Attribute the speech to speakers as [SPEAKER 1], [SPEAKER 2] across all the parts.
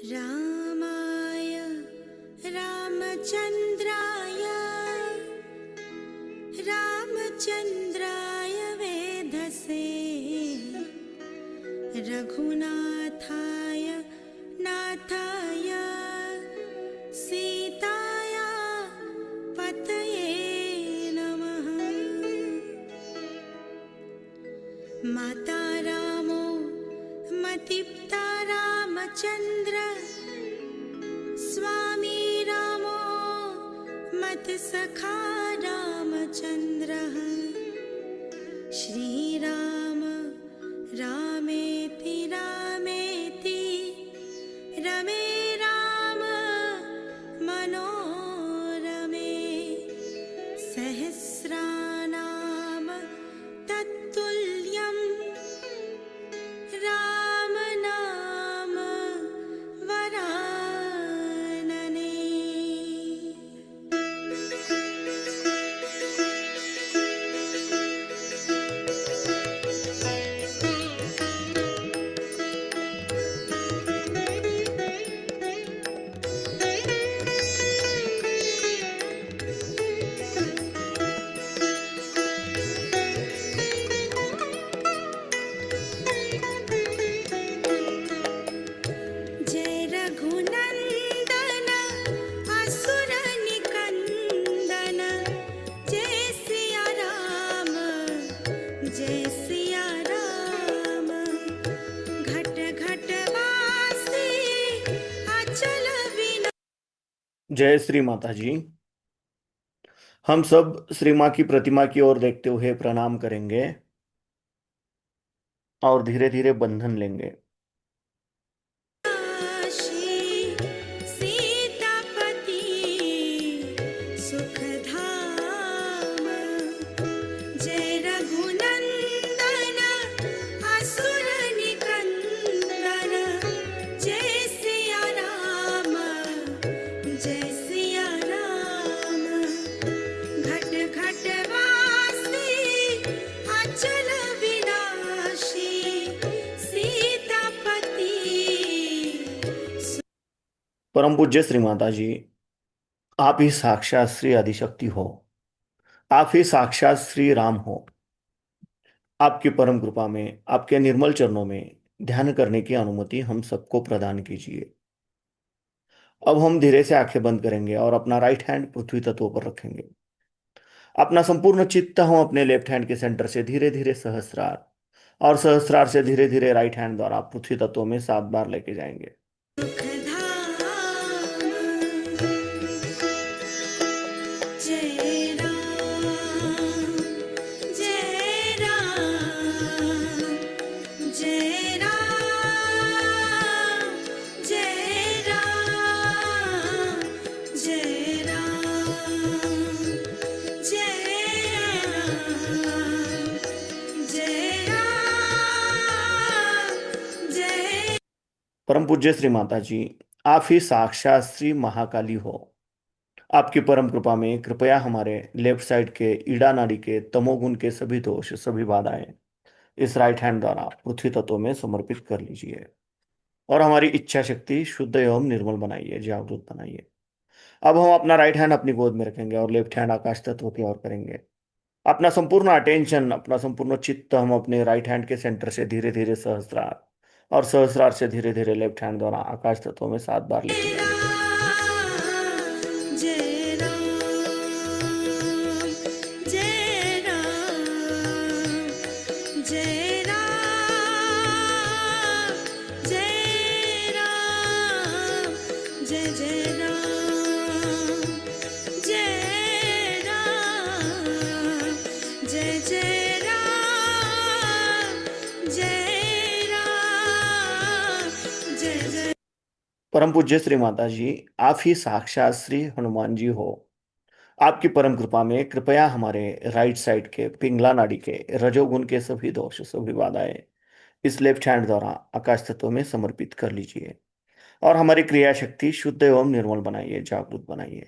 [SPEAKER 1] रामाय रामचन्द्राय रामचन्द्राय वेधसे रघुनाथाय नाथाय सीताया पतये नमः। माता रामो मतिप्ता रामचन्द्र स्वामी रामो मत्सखा रामचन्द्रः। श्रीराम रामेति रामेति रमे राम मनोरमे। सहस्रनाम तत्तुल्यं राम नाम वरानने। जय रघुनंदन असुर निकंदन, जय सिया राम जय सिया राम। घट घट वासी अचल विना।
[SPEAKER 2] जय श्री माता जी। हम सब श्री माँ की प्रतिमा की ओर देखते हुए प्रणाम करेंगे और धीरे धीरे बंधन लेंगे।
[SPEAKER 1] सीतापति सुखधाम, जय रघुनंदन असुर निकंदन, जय सिया राम जय सिया राम। घट घट वासी अचल विनाशी सीतापति।
[SPEAKER 2] परम पूज्य श्री माता जी, आप ही साक्षात श्री आदिशक्ति हो, आप ही साक्षात श्री राम हो। आपकी परम कृपा में, आपके निर्मल चरणों में ध्यान करने की अनुमति हम सबको प्रदान कीजिए। अब हम धीरे से आंखें बंद करेंगे और अपना राइट हैंड पृथ्वी तत्व पर रखेंगे। अपना संपूर्ण चित्त हम अपने लेफ्ट हैंड के सेंटर से धीरे धीरे सहस्रार और सहस्रार से धीरे धीरे राइट हैंड द्वारा पृथ्वी तत्व में 7 बार लेके जाएंगे।
[SPEAKER 1] जय राम जय राम जय राम जय राम जय राम जय राम जय राम जय।
[SPEAKER 2] परम पूज्य श्री माता जी, आप ही साक्षात श्री महाकाली हो। आपकी परम कृपा में कृपया हमारे लेफ्ट साइड के ईड़ा नाड़ी के तमोगुण के सभी दोष, सभी बाधाएं इस राइट हैंड द्वारा पृथ्वी तत्व में समर्पित कर लीजिए और हमारी इच्छा शक्ति शुद्ध एवं निर्मल बनाइए, जागरूक बनाइए। अब हम अपना राइट हैंड अपनी गोद में रखेंगे और लेफ्ट हैंड आकाश तत्व की ओर करेंगे। अपना संपूर्ण अटेंशन, अपना संपूर्ण चित्त हम अपने राइट हैंड के सेंटर से धीरे धीरे सहस्रार और सहस्रार से धीरे धीरे लेफ्ट हैंड द्वारा आकाश तत्व में 7 बार लेके जाएंगे।
[SPEAKER 1] जय राम जय राम जय राम जय राम जय जय राम जय राम जय जय राम जय राम
[SPEAKER 2] परम पूज्य श्री माता जी, आप ही साक्षात श्री हनुमान जी हो। आपकी परम कृपा में कृपया हमारे राइट साइड के पिंगला नाड़ी के रजोगुण के सभी दोष सभी बाधाएं इस लेफ्ट हैंड द्वारा आकाश तत्व में समर्पित कर लीजिए और हमारी क्रिया शक्ति शुद्ध एवं निर्मल बनाइए, जागरूक बनाइए।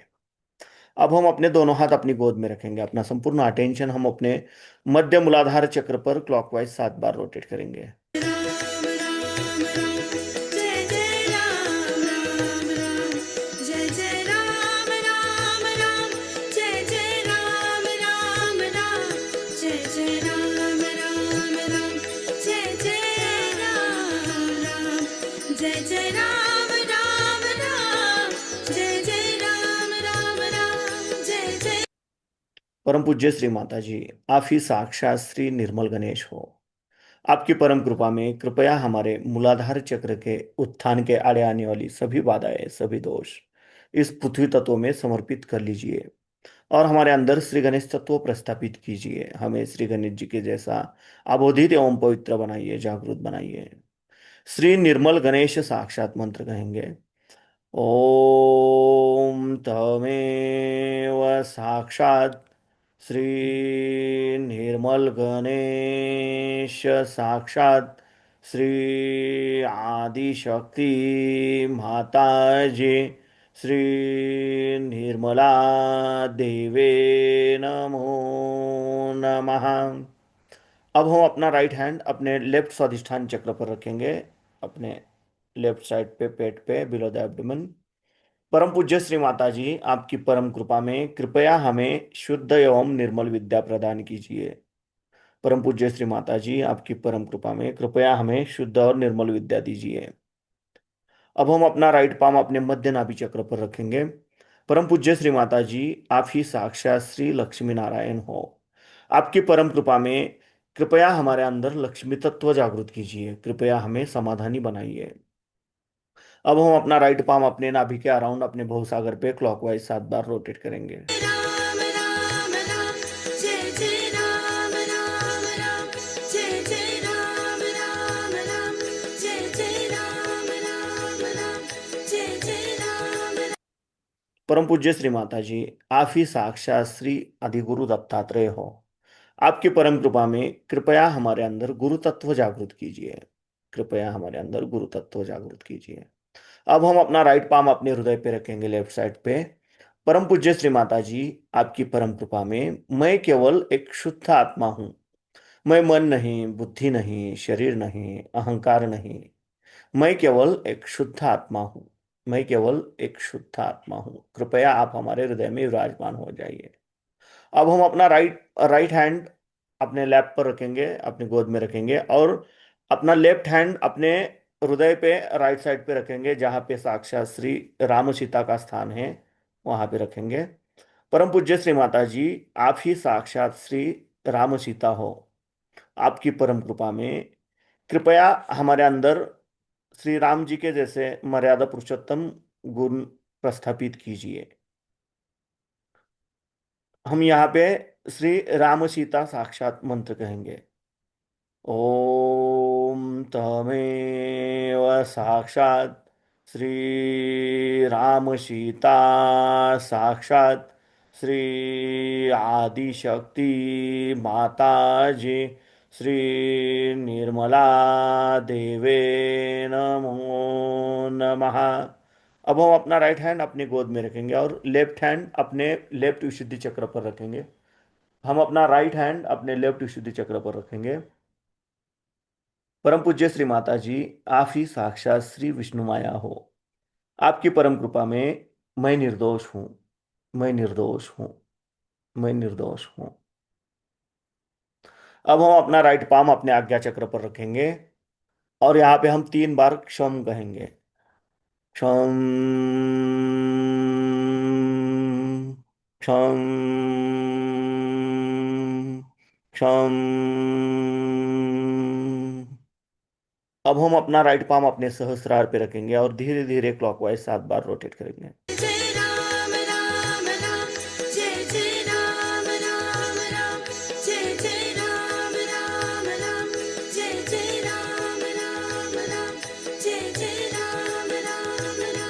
[SPEAKER 2] अब हम अपने दोनों हाथ अपनी गोद में रखेंगे। अपना संपूर्ण अटेंशन हम अपने मध्य मूलाधार चक्र पर क्लॉकवाइज 7 बार रोटेट करेंगे।
[SPEAKER 1] राम राम राम, जय जय राम राम राम, जय जय राम राम राम, जय जय राम राम राम, जय जय राम राम राम, जय जय राम राम, जय जय राम राम राम, जय जय राम राम राम, जय जय।
[SPEAKER 2] परम पूज्य श्री माता जी, आप ही साक्षात श्री निर्मल गणेश हो। आपकी परम कृपा में कृपया हमारे मूलाधार चक्र के उत्थान के आड़े आने वाली सभी बाधाएं सभी दोष इस पृथ्वी तत्व में समर्पित कर लीजिए और हमारे अंदर श्री गणेश तत्व प्रस्थापित कीजिए। हमें श्री गणेश जी के जैसा अबोधित एवं पवित्र बनाइए, जागृत बनाइए। श्री निर्मल गणेश साक्षात मंत्र कहेंगे। ओम तमेव साक्षात श्री निर्मल गणेश साक्षात श्री आदिशक्ति माता जी श्री निर्मला देवे नमो नमः। अब हम अपना राइट हैंड अपने लेफ्ट स्वादिष्ठान चक्र पर रखेंगे, अपने लेफ्ट साइड पे पेट पे बिलो द एब्डोमेन। परम पूज्य श्री माता जी, आपकी परम कृपा में कृपया हमें शुद्ध एवं निर्मल विद्या प्रदान कीजिए। परम पूज्य श्री माता जी, आपकी परम कृपा में कृपया हमें शुद्ध और निर्मल विद्या दीजिए। अब हम अपना राइट पाम अपने मध्य नाभि चक्र पर रखेंगे। परम पूज्य श्री माता जी, आप ही साक्षात श्री लक्ष्मी नारायण हो। आपकी परम कृपा में कृपया हमारे अंदर लक्ष्मी तत्व जागृत कीजिए। कृपया हमें समाधानी बनाइए। अब हम अपना राइट पाम अपने नाभि के अराउंड अपने भवसागर पे क्लॉकवाइज 7 बार रोटेट करेंगे।
[SPEAKER 1] राम राम राम, जय जय राम राम राम, जय जय राम राम राम, जय जय राम राम राम, जय जय राम।
[SPEAKER 2] परम पूज्य श्री माता जी, आप ही साक्षात श्री अधिगुरु दत्तात्रेय हो। आपकी परम कृपा में कृपया हमारे अंदर गुरु तत्व जागृत कीजिए। कृपया हमारे अंदर गुरु तत्व जागृत कीजिए। अब हम अपना राइट पाम अपने हृदय पे रखेंगे, लेफ्ट साइड पे। परम पूज्य श्री माता जी, आपकी परम कृपा में मैं केवल एक शुद्ध आत्मा हूँ। मैं मन नहीं, बुद्धि नहीं, शरीर नहीं, अहंकार नहीं। मैं केवल एक शुद्ध आत्मा हूँ। मैं केवल एक शुद्ध आत्मा हूँ। कृपया आप हमारे हृदय में विराजमान हो जाइए। अब हम अपना राइट हैंड अपने लैप पर रखेंगे, अपनी गोद में रखेंगे और अपना लेफ्ट हैंड अपने हृदय पे राइट साइड पे रखेंगे, जहाँ पे साक्षात श्री राम सीता का स्थान है वहाँ पे रखेंगे। परम पूज्य श्री माता जी, आप ही साक्षात श्री राम सीता हो। आपकी परम कृपा में कृपया हमारे अंदर श्री राम जी के जैसे मर्यादा पुरुषोत्तम गुण प्रस्थापित कीजिए। हम यहाँ पे श्री राम सीता साक्षात मंत्र कहेंगे। ओम तमेव साक्षात श्री राम सीता साक्षात श्री आदिशक्ति माता जी श्री निर्मला देवे नमो नमः। अब हम अपना राइट हैंड अपनी गोद में रखेंगे और लेफ्ट हैंड अपने लेफ्ट विशुद्धि चक्र पर रखेंगे। हम अपना राइट हैंड अपने लेफ्ट विशुद्धि चक्र पर रखेंगे। परम पूज्य श्री माता जी, आप ही साक्षात श्री विष्णु माया हो। आपकी परम कृपा में मैं निर्दोष हूँ। मैं निर्दोष हूँ। मैं निर्दोष हूँ। अब हम अपना राइट पाम अपने आज्ञा चक्र पर रखेंगे और यहाँ पे हम 3 बार क्षम कहेंगे। क्षम क्षम क्षम। अब हम अपना राइट पाम अपने सहस्रार पे रखेंगे और धीरे धीरे क्लॉकवाइज 7 बार रोटेट करेंगे।
[SPEAKER 1] जय राम राम राम, जय जय राम राम राम, जय जय राम राम राम, जय जय राम राम राम, जय जय राम राम राम,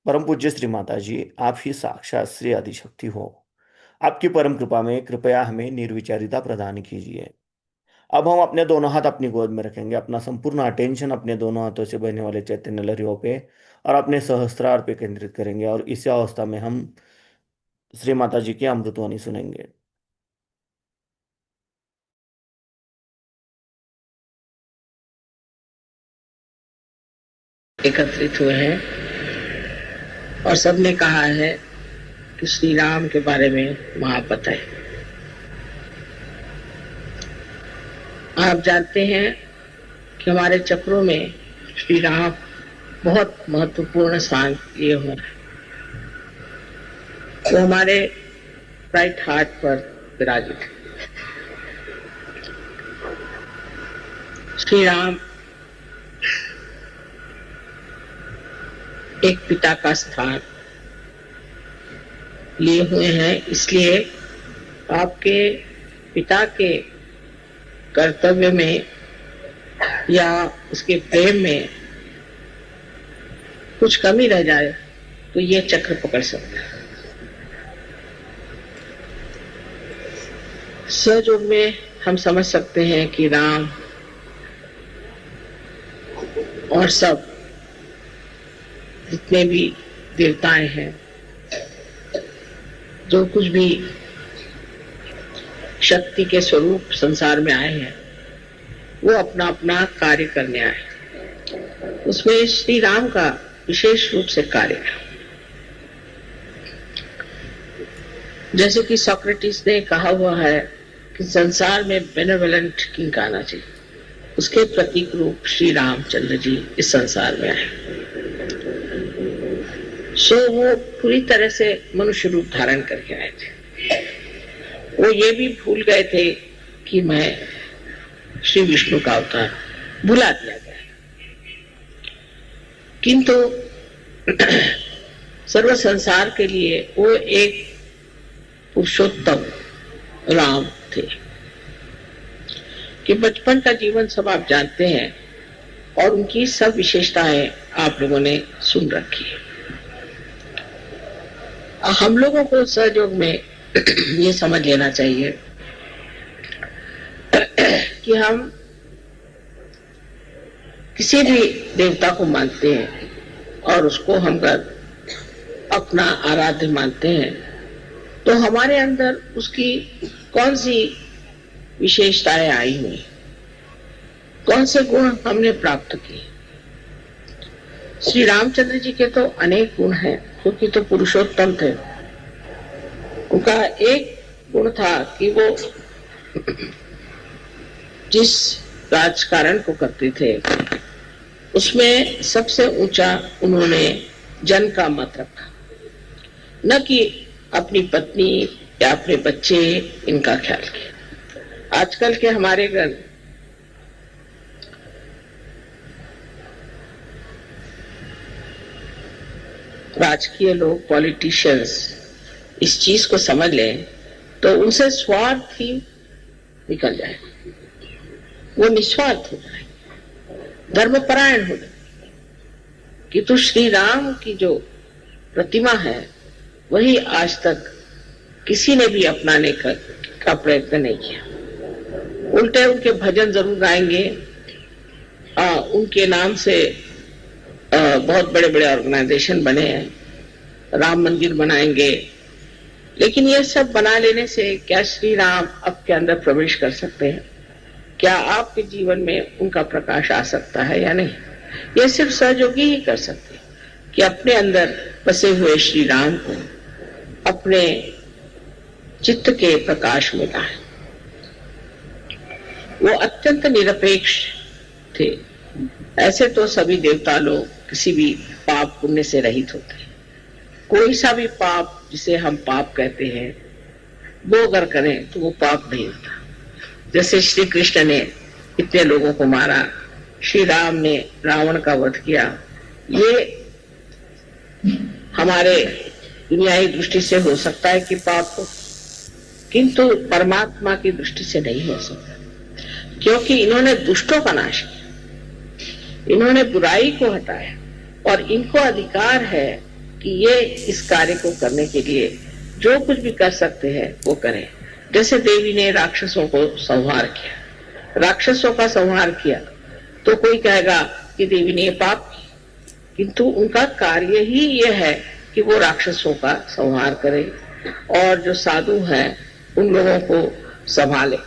[SPEAKER 2] परम पूज्य श्री माता जी, आप ही साक्षात श्री आदिशक्ति हो। आपकी परम कृपा में कृपया हमें निर्विचारिता प्रदान कीजिए। अब हम अपने दोनों हाथ अपनी गोद में रखेंगे, अपना संपूर्ण अटेंशन अपने दोनों हाथों से बहने वाले चैतन्य लहरियों पे और अपने सहस्त्रार पे केंद्रित करेंगे, और इसी अवस्था में हम श्री माता जी की अमृतवाणी सुनेंगे।
[SPEAKER 3] एकत्रित हुए हैं और सबने कहा है कि श्री राम के बारे में महापत है। आप जानते हैं कि हमारे चक्रों में श्री राम बहुत महत्वपूर्ण स्थान लिए हुए हैं। वो हमारे राइट हार्ट पर विराजित है। श्री राम एक पिता का स्थान लिए हुए हैं, इसलिए आपके पिता के कर्तव्य में या उसके प्रेम में कुछ कमी रह जाए तो ये चक्र पकड़ सकता है। सहयोग में हम समझ सकते हैं कि राम और सब जितने भी देवताएं हैं, जो कुछ भी शक्ति के स्वरूप संसार में आए हैं, वो अपना अपना कार्य करने आए। उसमें श्री राम का विशेष रूप से कार्य है। जैसे कि सोक्रेटिस ने कहा हुआ है कि संसार में बेनेवलेंट किंग आना चाहिए, उसके प्रतीक रूप श्री रामचंद्र जी इस संसार में आए। सो वो पूरी तरह से मनुष्य रूप धारण करके आए थे। वो ये भी भूल गए थे कि मैं श्री विष्णु का अवतार, भुला दिया गया। किंतु सर्व संसार के लिए वो एक पुरुषोत्तम राम थे कि बचपन का जीवन सब आप जानते हैं और उनकी सब विशेषताएं आप लोगों ने सुन रखी है। हम लोगों को सहयोग में ये समझ लेना चाहिए कि हम किसी भी देवता को मानते हैं और उसको हम अपना आराध्य मानते हैं, तो हमारे अंदर उसकी कौन सी विशेषताएं आई हुई, कौन से गुण हमने प्राप्त किए। श्री रामचंद्र जी के तो अनेक गुण हैं, क्योंकि तो पुरुषोत्तम थे। उनका एक गुण था कि वो जिस राजकारण को करते थे उसमें सबसे ऊंचा उन्होंने जन का मत रखा, न कि अपनी पत्नी या अपने बच्चे इनका ख्याल किया। आजकल के हमारे घर राजकीय लोग, पॉलिटिशियंस इस चीज को समझ लें तो उनसे स्वार्थ ही निकल जाए, वो निस्वार्थ हो जाए, धर्मपरायण हो जाए। कि तो श्री राम की जो प्रतिमा है वही आज तक किसी ने भी अपनाने का प्रयत्न नहीं किया। उल्टे उनके भजन जरूर गाएंगे, उनके नाम से बहुत बड़े बड़े ऑर्गेनाइजेशन बने हैं, राम मंदिर बनाएंगे, लेकिन ये सब बना लेने से क्या श्री राम आपके अंदर प्रवेश कर सकते हैं? क्या आपके जीवन में उनका प्रकाश आ सकता है या नहीं? यह सिर्फ सहयोगी ही कर सकते हैं कि अपने अंदर बसे हुए श्री राम को अपने चित्त के प्रकाश में लाएं। वो अत्यंत निरपेक्ष थे। ऐसे तो सभी देवता लोग किसी भी पाप पुण्य से रहित होते हैं। कोई सा भी पाप जिसे हम पाप कहते हैं वो अगर करें तो वो पाप नहीं होता। जैसे श्री कृष्ण ने इतने लोगों को मारा, श्री राम ने रावण का वध किया, ये हमारे दुनियाई दृष्टि से हो सकता है कि पाप हो, किंतु परमात्मा की दृष्टि से नहीं हो सकता, क्योंकि इन्होंने दुष्टों का नाश किया, इन्होंने बुराई को हटाया और इनको अधिकार है कि ये इस कार्य को करने के लिए जो कुछ भी कर सकते हैं वो करें। जैसे देवी ने राक्षसों को संहार किया, राक्षसों का संहार किया, तो कोई कहेगा कि देवी ने ये पाप किया, किंतु उनका कार्य ही ये है कि वो राक्षसों का संहार करे और जो साधु हैं उन लोगों को संभाले।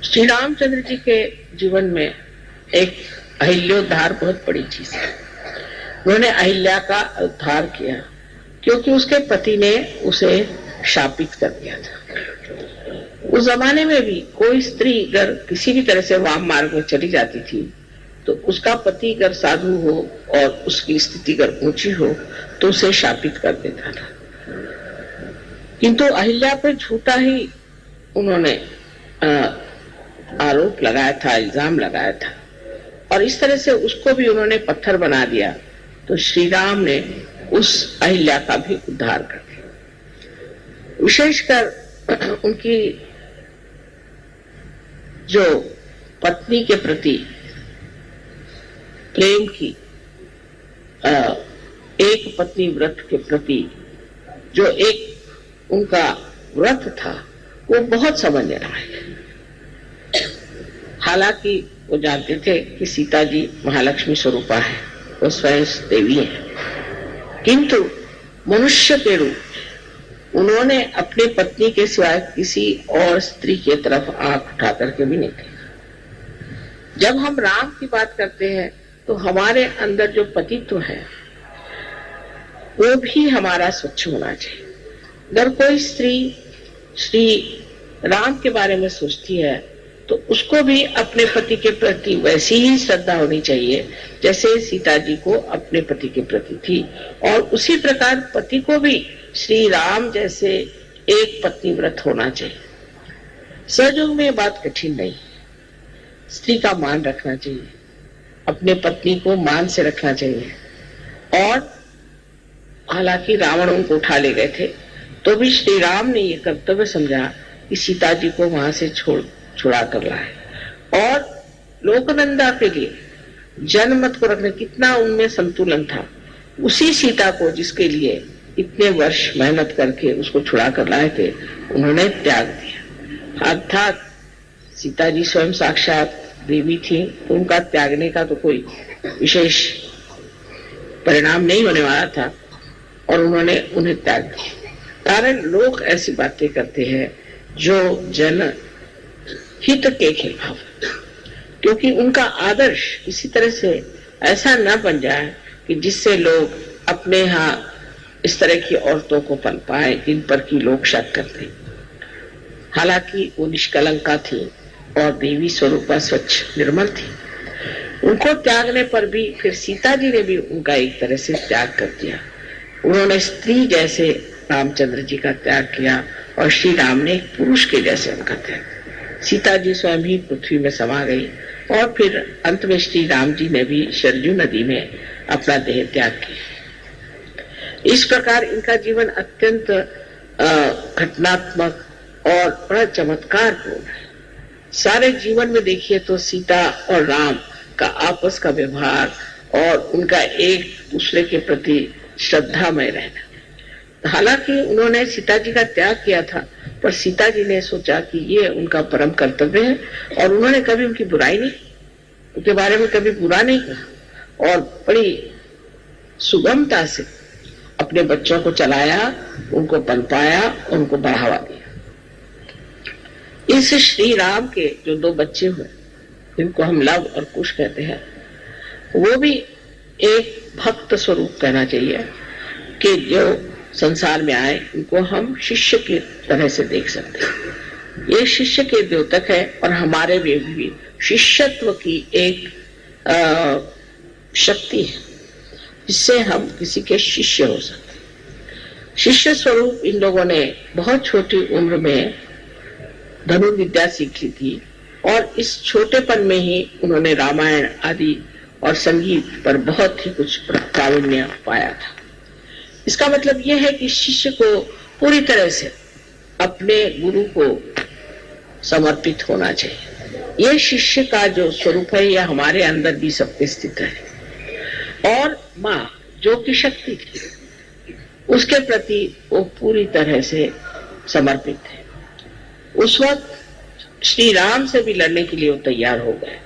[SPEAKER 3] श्री रामचंद्र जी के जीवन में एक अहिल्योद्धार बहुत बड़ी चीज है। उन्होंने अहिल्या का उद्धार किया क्योंकि उसके पति ने उसे शापित कर दिया था। उस जमाने में भी कोई स्त्री अगर किसी भी तरह से वाम मार्ग में चली जाती थी तो उसका पति अगर साधु हो और उसकी स्थिति अगर ऊंची हो तो उसे शापित कर देता था। किंतु अहिल्या पर झूठा ही उन्होंने आरोप लगाया था, इल्जाम लगाया था और इस तरह से उसको भी उन्होंने पत्थर बना दिया। तो श्री राम ने उस अहिल्या का भी उद्धार कर दिया। विशेषकर उनकी जो पत्नी के प्रति प्रेम की, एक पत्नी व्रत के प्रति जो एक उनका व्रत था वो बहुत समझने रहा है। हालांकि वो जानते थे कि सीता जी महालक्ष्मी स्वरूपा है, वो स्वयं देवी है, किंतु मनुष्य के रूप उन्होंने अपने पत्नी के सिवाय किसी और स्त्री की तरफ आंख उठा करके भी नहीं देखा। जब हम राम की बात करते हैं तो हमारे अंदर जो पतित्व है वो भी हमारा स्वच्छ होना चाहिए। अगर कोई स्त्री श्री राम के बारे में सोचती है तो उसको भी अपने पति के प्रति वैसी ही श्रद्धा होनी चाहिए जैसे सीता जी को अपने पति के प्रति थी, और उसी प्रकार पति को भी श्री राम जैसे एक पत्नी व्रत होना चाहिए। सहयोग में बात कठिन नहीं, स्त्री का मान रखना चाहिए, अपने पत्नी को मान से रखना चाहिए। और हालांकि रावण उनको उठा ले गए थे तो भी श्री राम ने यह कर्तव्य समझा कि सीता जी को वहां से छुड़ा कर लाए और लोकनंदा के लिए जनमत को रखने कितना उनमें संतुलन था। उसी सीता को जिसके लिए इतने वर्ष मेहनत करके उसको छुड़ा कर लाए थे उन्होंने त्याग दिया। अर्थात सीता जी स्वयं साक्षात देवी थी तो उनका त्यागने का तो कोई विशेष परिणाम नहीं होने वाला था और उन्होंने उन्हें त्याग दिया। कारण लोग ऐसी बातें करते हैं जो जन हित के खिलाफ, क्योंकि उनका आदर्श इसी तरह से ऐसा न बन जाए कि जिससे लोग अपने यहाँ इस तरह की औरतों को पल पाए जिन पर की लोग शक करते। हालांकि वो निष्कलंका थी और देवी स्वरूपा स्वच्छ निर्मल थी। उनको त्यागने पर भी फिर सीता जी ने भी उनका एक तरह से त्याग कर दिया। उन्होंने स्त्री जैसे रामचंद्र जी का त्याग किया और श्री राम ने एक पुरुष के जैसे उनका त्याग। सीता जी स्वयं ही पृथ्वी में समा गई और फिर अंत में श्री राम जी ने भी सरजू नदी में अपना देह त्याग किया। इस प्रकार इनका जीवन अत्यंत घटनात्मक और बड़ा चमत्कारपूर्ण है। सारे जीवन में देखिए तो सीता और राम का आपस का व्यवहार और उनका एक दूसरे के प्रति श्रद्धामय रहना। हालांकि उन्होंने सीता जी का त्याग किया था पर सीता जी ने सोचा कि ये उनका परम कर्तव्य है और उन्होंने कभी उनकी बुराई नहीं, उनके बारे में कभी बुरा नहीं कहा और बड़ी सुगमता से अपने बच्चों को चलाया, उनको पनपाया, उनको बढ़ावा दिया। इस श्री राम के जो दो बच्चे हुए जिनको हम लव और कुश कहते हैं वो भी एक भक्त स्वरूप कहना चाहिए कि जो संसार में आए उनको हम शिष्य की तरह से देख सकते हैं। ये शिष्य के द्योतक है और हमारे भी शिष्यत्व की एक शक्ति है जिससे हम किसी के शिष्य हो सकते हैं। शिष्य स्वरूप इन लोगों ने बहुत छोटी उम्र में धनुर्विद्या सीख ली थी और इस छोटेपन में ही उन्होंने रामायण आदि और संगीत पर बहुत ही कुछ प्रावीण्य पाया था। इसका मतलब यह है कि शिष्य को पूरी तरह से अपने गुरु को समर्पित होना चाहिए। यह शिष्य का जो स्वरूप है यह हमारे अंदर भी सबके स्थित है। और माँ जो कि शक्ति थी, उसके प्रति वो पूरी तरह से समर्पित थे। उस वक्त श्री राम से भी लड़ने के लिए वो तैयार हो गए,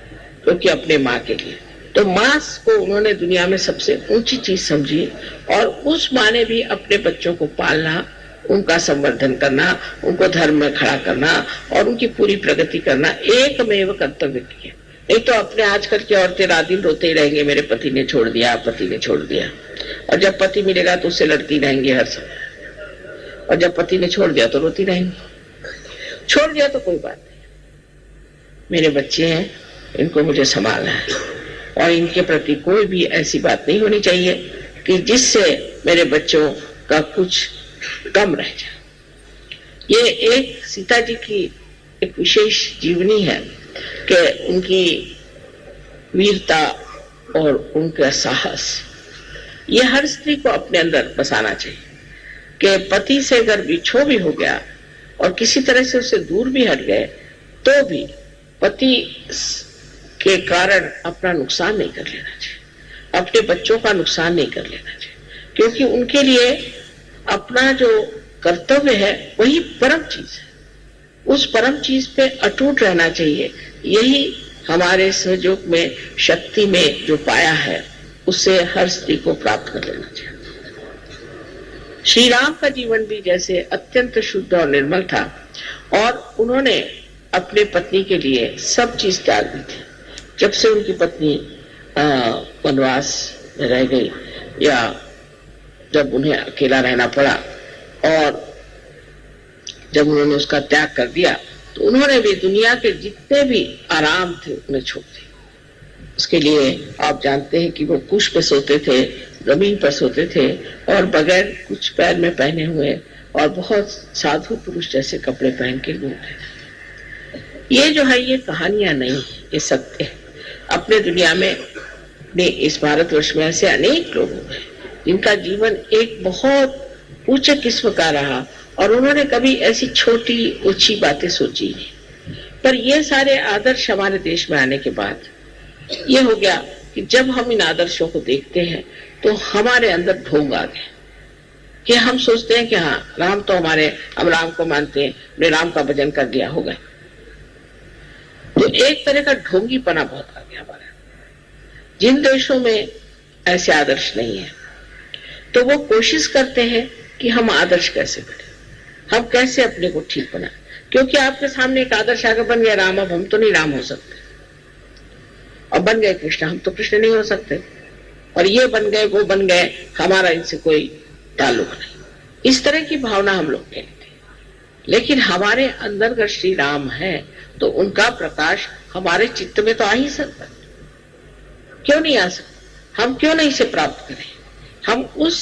[SPEAKER 3] क्योंकि अपने माँ के लिए। तो माँ को उन्होंने दुनिया में सबसे ऊंची चीज समझी, और उस माँ ने भी अपने बच्चों को पालना, उनका संवर्धन करना, उनको धर्म में खड़ा करना और उनकी पूरी प्रगति करना एकमेव कर्तव्य किया। नहीं तो अपने आजकल की औरतें रात दिन रोते ही रहेंगे, मेरे पति ने छोड़ दिया, पति ने छोड़ दिया, और जब पति मिलेगा तो उससे लड़ती रहेंगी हर समय, और जब पति ने छोड़ दिया तो रोती रहेंगी। छोड़ दिया तो कोई बात नहीं, मेरे बच्चे हैं, इनको मुझे संभालना है, और इनके प्रति कोई भी ऐसी बात नहीं होनी चाहिए कि जिससे मेरे बच्चों का कुछ कम रह जाए। ये एक सीता जी की एक विशेष जीवनी है कि उनकी वीरता और उनका साहस, ये हर स्त्री को अपने अंदर बसाना चाहिए कि पति से अगर बिछो भी हो गया और किसी तरह से उससे दूर भी हट गए, तो भी पति के कारण अपना नुकसान नहीं कर लेना चाहिए, अपने बच्चों का नुकसान नहीं कर लेना चाहिए, क्योंकि उनके लिए अपना जो कर्तव्य है वही परम चीज है। उस परम चीज पे अटूट रहना चाहिए। यही हमारे सहयोग में, शक्ति में जो पाया है, उससे हर स्त्री को प्राप्त कर लेना चाहिए। श्री राम का जीवन भी जैसे अत्यंत शुद्ध और निर्मल था, और उन्होंने अपने पत्नी के लिए सब चीज त्याग दी थी। जब से उनकी पत्नी वनवास में रह गई, या जब उन्हें अकेला रहना पड़ा, और जब उन्होंने उसका त्याग कर दिया, तो उन्होंने भी दुनिया के जितने भी आराम थे उन्हें छोड़ दिए। उसके लिए आप जानते हैं कि वो कुश पे सोते थे, जमीन पर सोते थे, और बगैर कुछ पैर में पहने हुए, और बहुत साधु पुरुष जैसे कपड़े पहन के घूमते थे। ये जो है, ये कहानियां नहीं, ये सत्य है। अपने दुनिया में, अपने इस भारतवर्ष में ऐसे अनेक लोग हैं जिनका जीवन एक बहुत ऊंचे किस्म का रहा, और उन्होंने कभी ऐसी छोटी ऊंची बातें सोची नहीं। पर ये सारे आदर्श हमारे देश में आने के बाद ये हो गया कि जब हम इन आदर्शों को देखते हैं तो हमारे अंदर ढोंग आ गया कि हम सोचते हैं कि हाँ, राम तो हमारे, हम राम को मानते हैं, हमने राम का भजन कर दिया, हो गए। तो एक तरह का ढोंगीपना बहुत आ गया हमारा। जिन देशों में ऐसे आदर्श नहीं है, तो वो कोशिश करते हैं कि हम आदर्श कैसे बने, हम कैसे अपने को ठीक बनाए, क्योंकि आपके सामने एक आदर्श आकर बन गया राम, अब हम तो नहीं राम हो सकते, और बन गए कृष्ण, हम तो कृष्ण नहीं हो सकते, और ये बन गए, वो बन गए, हमारा इनसे कोई ताल्लुक नहीं। इस तरह की भावना हम लोग में थी। लेकिन हमारे अंदर अगर श्री राम है तो उनका प्रकाश हमारे चित्त में तो आ ही सकता, क्यों नहीं आ सकता? हम क्यों नहीं इसे प्राप्त करें? हम उस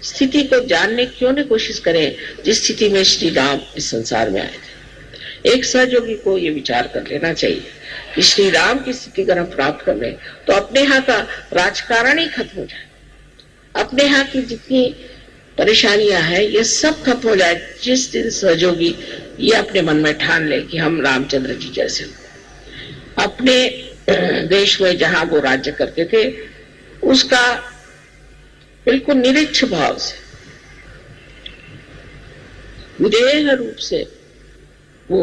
[SPEAKER 3] स्थिति को जानने क्यों नहीं कोशिश करें जिस स्थिति में श्री राम इस संसार में आए थे। एक सहयोगी को ये विचार कर लेना चाहिए कि श्री राम की स्थिति अगर हम प्राप्त कर लें तो अपने यहाँ का राजकारण ही खत्म हो जाए, अपने यहाँ की जितनी परेशानियां हैं ये सब खत्म हो जाए। जिस दिन सहयोगी ये अपने मन में ठान ले कि हम रामचंद्र जी जैसे अपने देश में जहां वो राज्य करते थे उसका बिल्कुल निरीक्ष भाव से, विदेह रूप से वो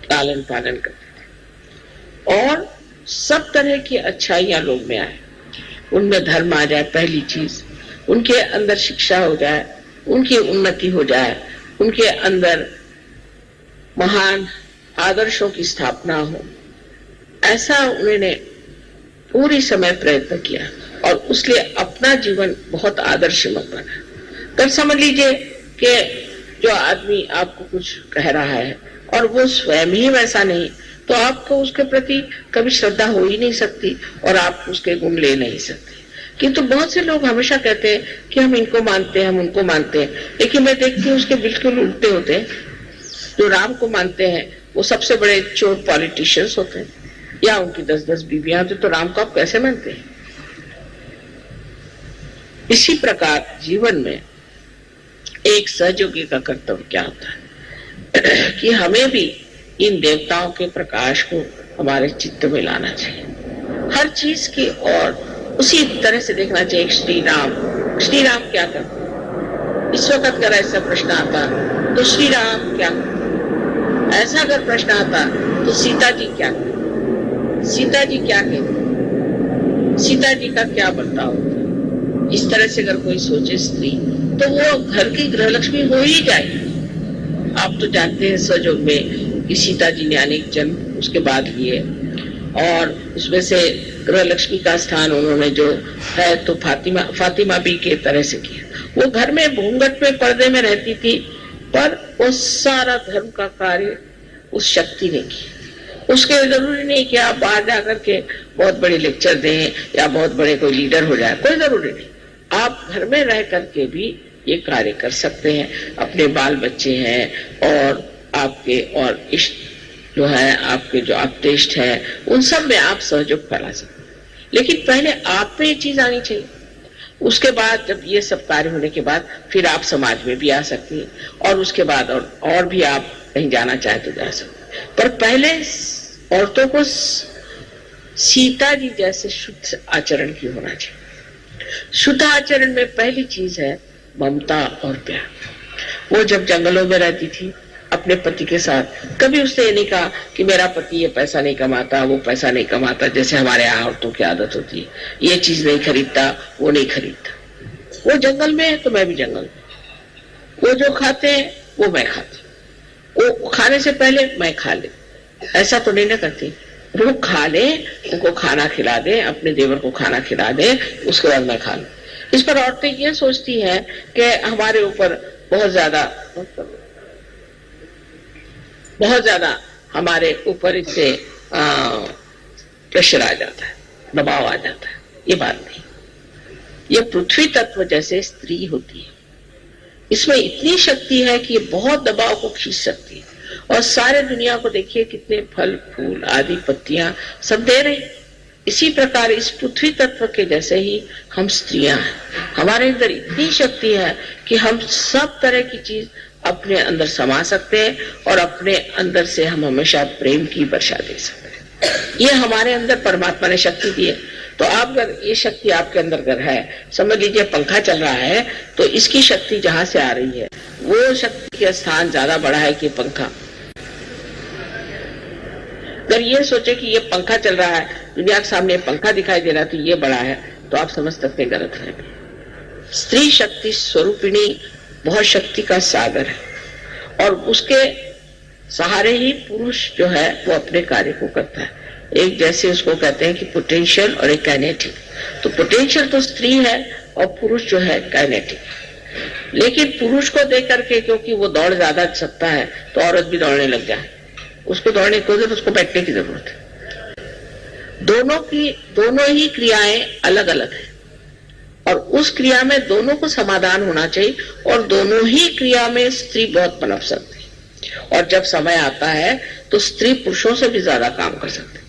[SPEAKER 3] लालन पालन करते थे, और सब तरह की अच्छाइयां लोग में आए, उनमें धर्म आ जाए, पहली चीज उनके अंदर शिक्षा हो जाए, उनकी उन्नति हो जाए, उनके अंदर महान आदर्शों की स्थापना हो, ऐसा उन्होंने पूरी समय प्रयत्न किया, और उसलिए अपना जीवन बहुत आदर्शमय बना। तब समझ लीजिए कि जो आदमी आपको कुछ कह रहा है और वो स्वयं ही वैसा नहीं, तो आपको उसके प्रति कभी श्रद्धा हो ही नहीं सकती, और आप उसके गुण ले नहीं सकते। किंतु बहुत से लोग हमेशा कहते हैं कि हम इनको मानते हैं, हम उनको मानते हैं, लेकिन मैं देखती हूँ उसके बिल्कुल उल्टे होते हैं। जो राम को मानते हैं वो सबसे बड़े चोर पॉलिटिशियंस होते हैं, या उनकी 10-10 बीवियां होती, तो राम को आप कैसे मानते हैं? इसी प्रकार जीवन में एक सहयोगी का कर्तव्य क्या होता है कि हमें भी इन देवताओं के प्रकाश को हमारे चित्त में लाना चाहिए। हर चीज की और उसी तरह से देखना चाहिए श्री राम। श्री राम क्या करते? इस वक्त अगर ऐसा प्रश्न आता तो श्री राम क्या करते? ऐसा अगर प्रश्न आता तो सीता जी क्या करते? सीता जी क्या कहते? सीता जी का क्या बर्ताव होता? इस तरह से अगर कोई सोचे स्त्री तो वो घर की गृहलक्ष्मी हो ही जाएगी। आप तो जानते हैं सजग में कि सीता जी ने अनेक जन्म उसके बाद लिए और उसमें से गृहलक्ष्मी का स्थान उन्होंने जो है तो फातिमा भी के तरह से किया। वो घर में घूंघट में पर्दे में रहती थी पर वो सारा धर्म का कार्य उस शक्ति ने किया। उसके जरूरी नहीं कि आप बाहर जाकर के बहुत बड़े लेक्चर दें या बहुत बड़े कोई लीडर हो जाए, कोई जरूरी नहीं। आप घर में रह करके भी ये कार्य कर सकते हैं। अपने बाल बच्चे हैं और आपके और इष्ट जो है आपके जो आप्तेष्ट है उन सब में आप सहयोग फैला सकते हैं। लेकिन पहले आप पे ये चीज आनी चाहिए। उसके बाद जब ये सब कार्य होने के बाद फिर आप समाज में भी आ सकती हैं और उसके बाद और भी आप कहीं जाना चाहे तो जा सकते हैं। पर पहले औरतों को सीता जी जैसे शुद्ध आचरण की होना चाहिए। शुद्ध आचरण में पहली चीज है ममता और प्यार। वो जब जंगलों में रहती थी अपने पति के साथ, कभी उसने ये नहीं कहा कि मेरा पति ये पैसा नहीं कमाता, वो पैसा नहीं कमाता, जैसे हमारे यहाँ औरतों की आदत होती है, ये चीज नहीं खरीदता, वो नहीं खरीदता। वो जंगल में है तो मैं भी जंगल में, वो जो खाते हैं वो मैं खाती, वो खाने से पहले मैं खा ले, ऐसा तो नहीं ना करती। वो खा ले, उनको खाना खिला दे, अपने देवर को खाना खिला दे, उसके बाद मैं खा लूं। इस पर औरतें ये सोचती हैं कि हमारे ऊपर बहुत ज्यादा हमारे ऊपर इससे प्रेशर आ जाता है, दबाव आ जाता है। ये बात नहीं, ये पृथ्वी तत्व जैसे स्त्री होती है, इसमें इतनी शक्ति है कि ये बहुत दबाव को खींच सकती है। और सारे दुनिया को देखिए कितने फल फूल आदि पत्तियां सब दे रहे। इसी प्रकार इस पृथ्वी तत्व के जैसे ही हम स्त्रियां हैं, हमारे अंदर इतनी शक्ति है कि हम सब तरह की चीज अपने अंदर समा सकते हैं और अपने अंदर से हम हमेशा प्रेम की वर्षा दे सकते हैं। ये हमारे अंदर परमात्मा ने शक्ति दी है। तो आप अगर ये शक्ति आपके अंदर अगर है, समझ लीजिए पंखा चल रहा है तो इसकी शक्ति जहां से आ रही है वो शक्ति का स्थान ज्यादा बड़ा है कि पंखा। अगर ये सोचे कि ये पंखा चल रहा है, दुनिया के सामने पंखा दिखाई दे रहा है तो ये बड़ा है, तो आप समझ सकते हैं गलत है। स्त्री शक्ति स्वरूपिणी बहुत शक्ति का सागर है और उसके सहारे ही पुरुष जो है वो अपने कार्य को करता है। एक जैसे उसको कहते हैं कि पोटेंशियल और एक काइनेटिक। तो पोटेंशियल तो स्त्री है और पुरुष जो है काइनेटिक। लेकिन पुरुष को देख करके क्योंकि वो दौड़ ज्यादा सकता है तो औरत भी दौड़ने लग जाए, उसको दौड़ने की जरूरत, उसको बैठने की जरूरत है। दोनों ही क्रियाएं अलग अलग है और उस क्रिया में दोनों को समाधान होना चाहिए और दोनों ही क्रिया में स्त्री बहुत पनप सकती है। और जब समय आता है तो स्त्री पुरुषों से भी ज्यादा काम कर सकती है।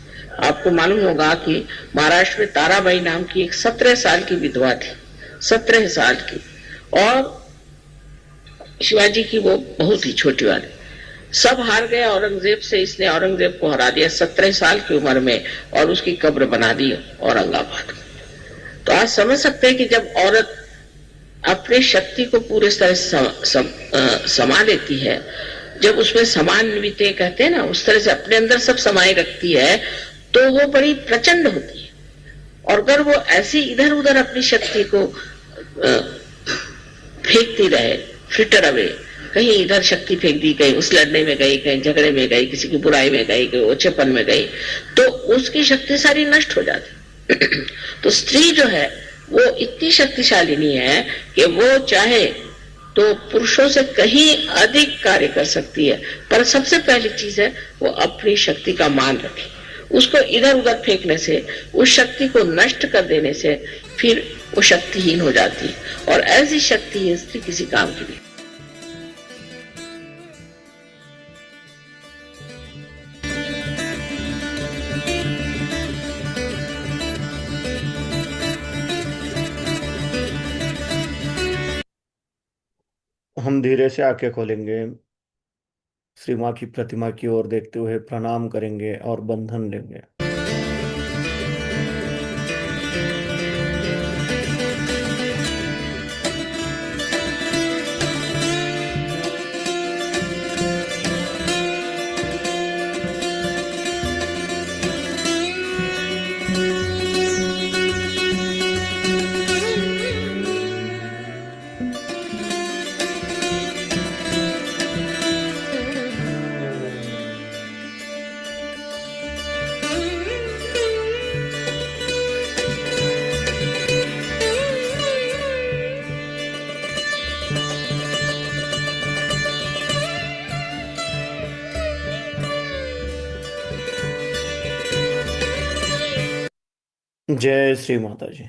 [SPEAKER 3] आपको मालूम होगा कि महाराष्ट्र में ताराबाई नाम की एक 17 साल की विधवा थी, 17 साल की, और शिवाजी की वो बहुत ही छोटी वाली। सब हार गए औरंगजेब से, इसने औरंगजेब को हरा दिया 17 साल की उम्र में और उसकी कब्र बना दी औरंगाबाद में। तो आज समझ सकते हैं कि जब औरत अपनी शक्ति को पूरे तरह समा लेती है, जब उसमें समान्विते कहते हैं ना, उस तरह से अपने अंदर सब समाये रखती है तो वो बड़ी प्रचंड होती है। और अगर वो ऐसी इधर उधर अपनी शक्ति को फेंकती रहे, फ्लिटर अवे, कहीं इधर शक्ति फेंक दी, कहीं उस लड़ने में गई, कहीं झगड़े में गई, किसी की बुराई में गई, कहीं ओछेपन में गई, तो उसकी शक्ति सारी नष्ट हो जाती। तो स्त्री जो है वो इतनी शक्तिशाली नहीं है कि वो चाहे तो पुरुषों से कहीं अधिक कार्य कर सकती है। पर सबसे पहली चीज है वो अपनी शक्ति का मान रखे। उसको इधर उधर फेंकने से, उस शक्ति को नष्ट कर देने से फिर वो शक्तिहीन हो जाती है और ऐसी शक्ति स्त्री किसी काम की नहीं।
[SPEAKER 2] हम धीरे से आंखें खोलेंगे, श्री माँ की प्रतिमा की ओर देखते हुए प्रणाम करेंगे और बंधन लेंगे। जय श्री माता जी।